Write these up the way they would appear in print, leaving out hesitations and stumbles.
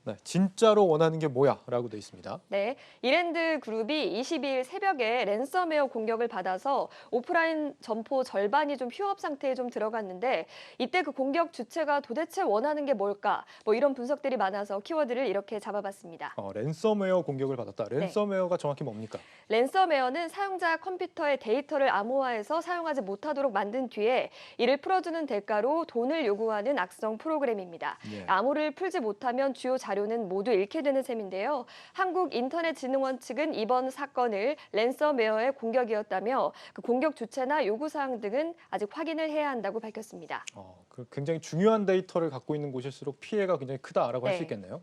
네, 진짜로 원하는 게 뭐야? 라고 돼 있습니다. 네, 이랜드 그룹이 22일 새벽에 랜섬웨어 공격을 받아서 오프라인 점포 절반이 좀 휴업 상태에 좀 들어갔는데 이때 그 공격 주체가 도대체 원하는 게 뭘까? 뭐 이런 분석들이 많아서 키워드를 이렇게 잡아봤습니다. 랜섬웨어 공격을 받았다. 네. 랜섬웨어가 정확히 뭡니까? 랜섬웨어는 사용자 컴퓨터의 데이터를 암호화해서 사용하지 못하도록 만든 뒤에 이를 풀어주는 대가로 돈을 요구하는 악성 프로그램입니다. 예. 암호를 풀지 못하면 주요 자료는 모두 잃게 되는 셈인데요. 한국인터넷진흥원 측은 이번 사건을 랜섬웨어의 공격이었다며 그 공격 주체나 요구사항 등은 아직 확인을 해야 한다고 밝혔습니다. 굉장히 중요한 데이터를 갖고 있는 곳일수록 피해가 굉장히 크다라고 할 수 네. 있겠네요.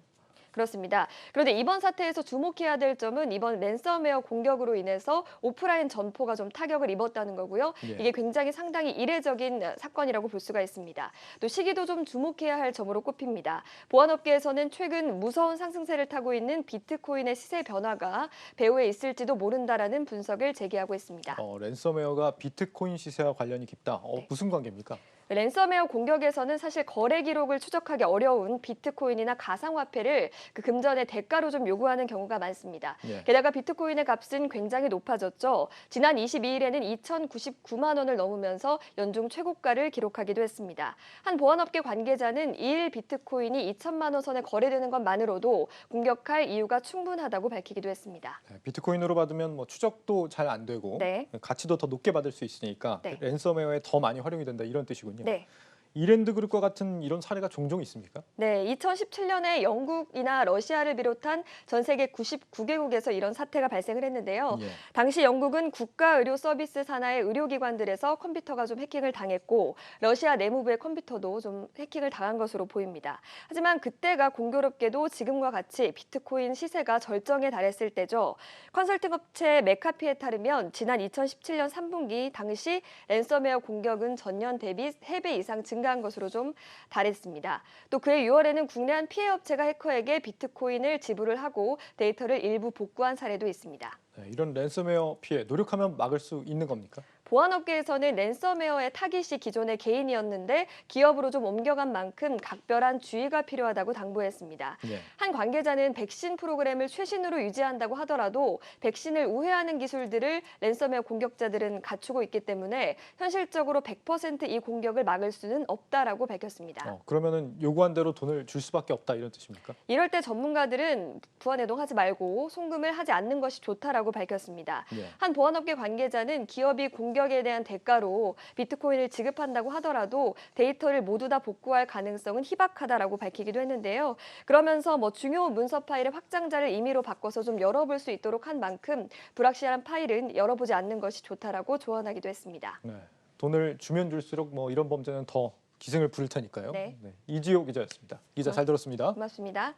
그렇습니다. 그런데 이번 사태에서 주목해야 될 점은 이번 랜섬웨어 공격으로 인해서 오프라인 점포가 좀 타격을 입었다는 거고요. 예. 이게 굉장히 상당히 이례적인 사건이라고 볼 수가 있습니다. 또 시기도 좀 주목해야 할 점으로 꼽힙니다. 보안업계에서는 최근 무서운 상승세를 타고 있는 비트코인의 시세 변화가 배후에 있을지도 모른다라는 분석을 제기하고 있습니다. 랜섬웨어가 비트코인 시세와 관련이 깊다. 네. 무슨 관계입니까? 랜섬웨어 공격에서는 사실 거래 기록을 추적하기 어려운 비트코인이나 가상화폐를 그 금전의 대가로 좀 요구하는 경우가 많습니다. 예. 게다가 비트코인의 값은 굉장히 높아졌죠. 지난 22일에는 2,099만 원을 넘으면서 연중 최고가를 기록하기도 했습니다. 한 보안업계 관계자는 2일 비트코인이 2천만 원 선에 거래되는 것만으로도 공격할 이유가 충분하다고 밝히기도 했습니다. 네, 비트코인으로 받으면 추적도 잘 안 되고 네. 가치도 더 높게 받을 수 있으니까 네. 랜섬웨어에 더 많이 활용이 된다 이런 뜻이군요. 네. 이랜드 그룹과 같은 이런 사례가 종종 있습니까? 네, 2017년에 영국이나 러시아를 비롯한 전 세계 99개국에서 이런 사태가 발생을 했는데요. 예. 당시 영국은 국가 의료 서비스 산하의 의료기관들에서 컴퓨터가 좀 해킹을 당했고 러시아 내무부의 컴퓨터도 좀 해킹을 당한 것으로 보입니다. 하지만 그때가 공교롭게도 지금과 같이 비트코인 시세가 절정에 달했을 때죠. 컨설팅 업체 메카피에 따르면 지난 2017년 3분기 당시 랜섬웨어 공격은 전년 대비 3배 이상 증가한 것으로 좀 달했습니다. 또 그해 6월에는 국내 한 피해 업체가 해커에게 비트코인을 지불을 하고 데이터를 일부 복구한 사례도 있습니다. 네, 이런 랜섬웨어 피해 노력하면 막을 수 있는 겁니까? 보안업계에서는 랜섬웨어의 타깃이 기존의 개인이었는데 기업으로 좀 옮겨간 만큼 각별한 주의가 필요하다고 당부했습니다. 예. 한 관계자는 백신 프로그램을 최신으로 유지한다고 하더라도 백신을 우회하는 기술들을 랜섬웨어 공격자들은 갖추고 있기 때문에 현실적으로 100%이 공격을 막을 수는 없다라고 밝혔습니다. 그러면은 요구한 대로 돈을 줄 수밖에 없다 이런 뜻입니까? 이럴 때 전문가들은 부안해동하지 말고 송금을 하지 않는 것이 좋다라고 밝혔습니다. 예. 한 보안업계 관계자는 기업이 공격에 대한 대가로 비트코인을 지급한다고 하더라도 데이터를 모두 다 복구할 가능성은 희박하다라고 밝히기도 했는데요. 그러면서 중요 문서 파일의 확장자를 임의로 바꿔서 좀 열어볼 수 있도록 한 만큼 불확실한 파일은 열어보지 않는 것이 좋다라고 조언하기도 했습니다. 네. 돈을 주면 줄수록 이런 범죄는 더 기승을 부릴 테니까요. 네. 네. 이지호 기자였습니다. 기자 잘 들었습니다. 고맙습니다.